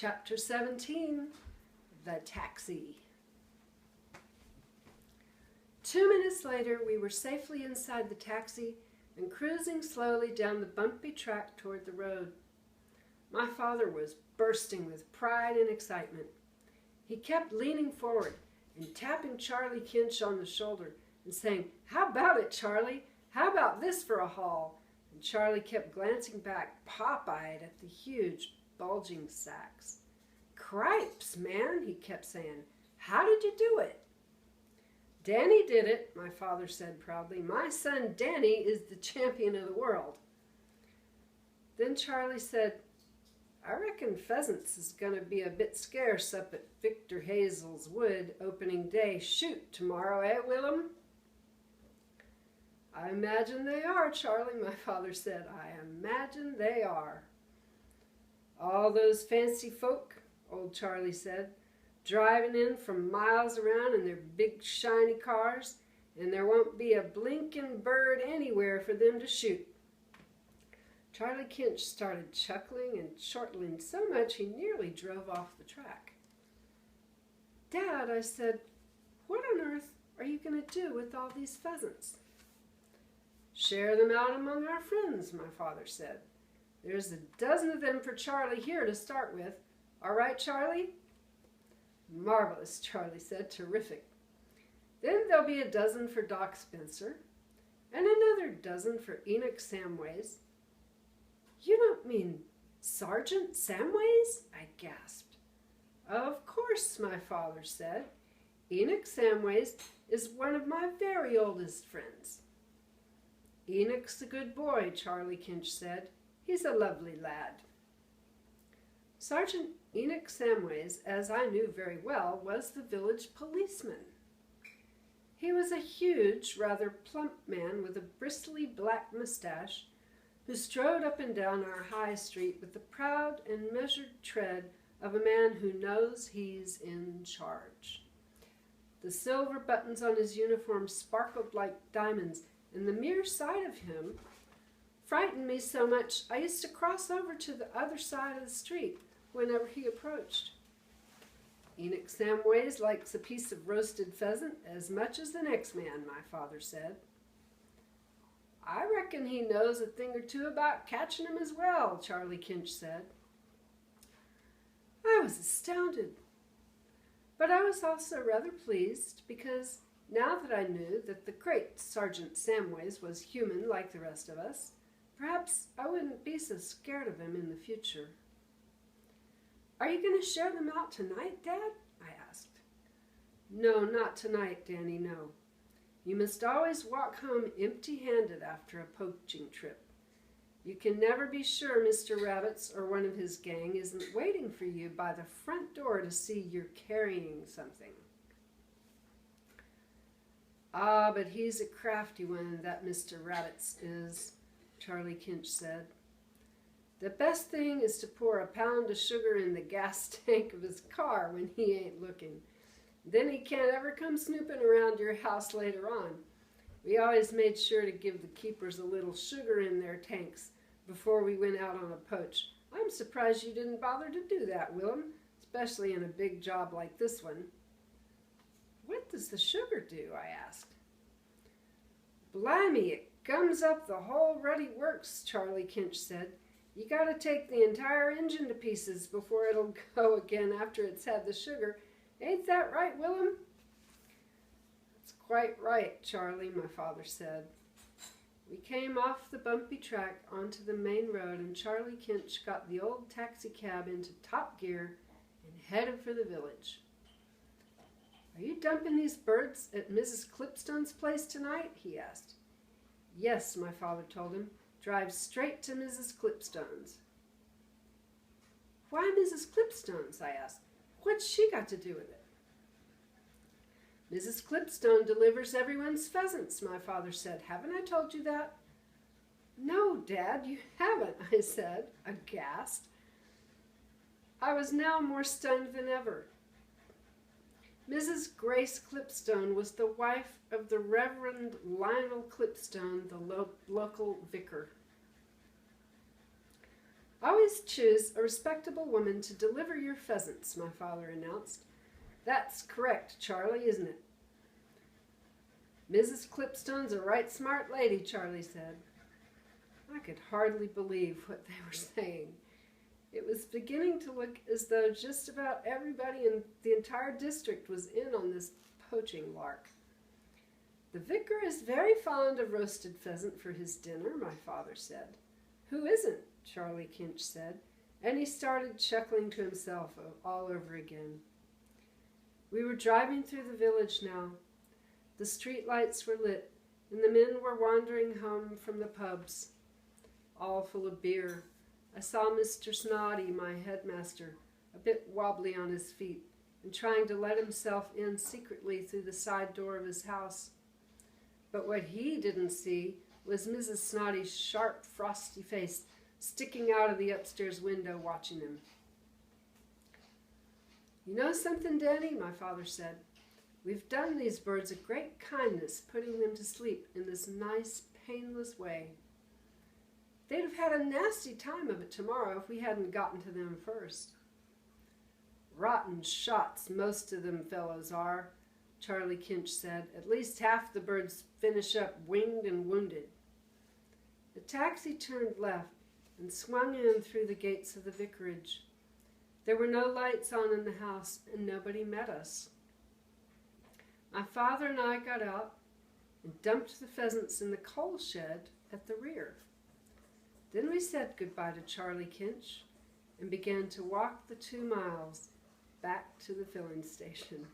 Chapter 17, The Taxi. 2 minutes later, we were safely inside the taxi and cruising slowly down the bumpy track toward the road. My father was bursting with pride and excitement. He kept leaning forward and tapping Charlie Kinch on the shoulder and saying, "How about it, Charlie? How about this for a haul?" And Charlie kept glancing back, pop-eyed at the huge, bulging sacks. "Cripes, man," he kept saying. "How did you do it?" "Danny did it," my father said proudly. "My son Danny is the champion of the world." Then Charlie said, "I reckon pheasants is going to be a bit scarce up at Victor Hazel's wood opening day shoot tomorrow, eh, Willem?" "I imagine they are, Charlie," my father said. "I imagine they are." "All those fancy folk," old Charlie said, "driving in from miles around in their big shiny cars, and there won't be a blinking bird anywhere for them to shoot." Charlie Kinch started chuckling and chortling so much he nearly drove off the track. "Dad," I said, "what on earth are you going to do with all these pheasants?" "Share them out among our friends," my father said. "There's a dozen of them for Charlie here to start with. All right, Charlie?" "Marvelous," Charlie said. "Terrific. Then there'll be a dozen for Doc Spencer, and another dozen for Enoch Samways." "You don't mean Sergeant Samways?" I gasped. "Of course," my father said. "Enoch Samways is one of my very oldest friends." "Enoch's a good boy," Charlie Kinch said. "He's a lovely lad." Sergeant Enoch Samways, as I knew very well, was the village policeman. He was a huge, rather plump man with a bristly black mustache who strode up and down our high street with the proud and measured tread of a man who knows he's in charge. The silver buttons on his uniform sparkled like diamonds, and the mere sight of him frightened me so much I used to cross over to the other side of the street whenever he approached. "Enoch Samways likes a piece of roasted pheasant as much as the next man," my father said. "I reckon he knows a thing or two about catching 'em as well," Charlie Kinch said. I was astounded, but I was also rather pleased because now that I knew that the great Sergeant Samways was human like the rest of us, perhaps I wouldn't be so scared of him in the future. "Are you going to share them out tonight, Dad?" I asked. "No, not tonight, Danny, no. You must always walk home empty-handed after a poaching trip. You can never be sure Mr. Rabbit's or one of his gang isn't waiting for you by the front door to see you're carrying something." "Ah, but he's a crafty one, that Mr. Rabbit's is," Charlie Kinch said. "The best thing is to pour a pound of sugar in the gas tank of his car when he ain't looking. Then he can't ever come snooping around your house later on. We always made sure to give the keepers a little sugar in their tanks before we went out on a poach. I'm surprised you didn't bother to do that, Willem, especially in a big job like this one." "What does the sugar do?" I asked. "Blimey, it gums up the whole ruddy works," Charlie Kinch said. "You got to take the entire engine to pieces before it'll go again after it's had the sugar. Ain't that right, Willem?" "That's quite right, Charlie," my father said. We came off the bumpy track onto the main road, and Charlie Kinch got the old taxi cab into top gear and headed for the village. "Are you dumping these birds at Mrs. Clipstone's place tonight?" he asked. "Yes," my father told him. "Drive straight to Mrs. Clipstone's." "Why Mrs. Clipstone's?" I asked. "What's she got to do with it?" "Mrs. Clipstone delivers everyone's pheasants," my father said. "Haven't I told you that?" "No, Dad, you haven't," I said, aghast. I was now more stunned than ever. Mrs. Grace Clipstone was the wife of the Reverend Lionel Clipstone, the local vicar. Always choose a respectable woman to deliver your pheasants, my father announced. That's correct, Charlie, isn't it? Mrs. Clipstone's a right smart lady, Charlie said. I could hardly believe what they were saying. It was beginning to look as though just about everybody in the entire district was in on this poaching lark. The vicar is very fond of roasted pheasant for his dinner, my father said. Who isn't? Charlie Kinch said, and he started chuckling to himself all over again. We were driving through the village now. The street lights were lit, and the men were wandering home from the pubs, all full of beer. I saw Mr. Snoddy, my headmaster, a bit wobbly on his feet, and trying to let himself in secretly through the side door of his house. But what he didn't see was Mrs. Snoddy's sharp, frosty face sticking out of the upstairs window watching him. You know something, Danny, my father said. We've done these birds a great kindness, putting them to sleep in this nice, painless way. They'd have had a nasty time of it tomorrow if we hadn't gotten to them first. Rotten shots, most of them fellows are, Charlie Kinch said. At least half the birds finish up winged and wounded. The taxi turned left and swung in through the gates of the vicarage. There were no lights on in the house, and nobody met us. My father and I got out and dumped the pheasants in the coal shed at the rear. Then we said goodbye to Charlie Kinch and began to walk the 2 miles back to the filling station.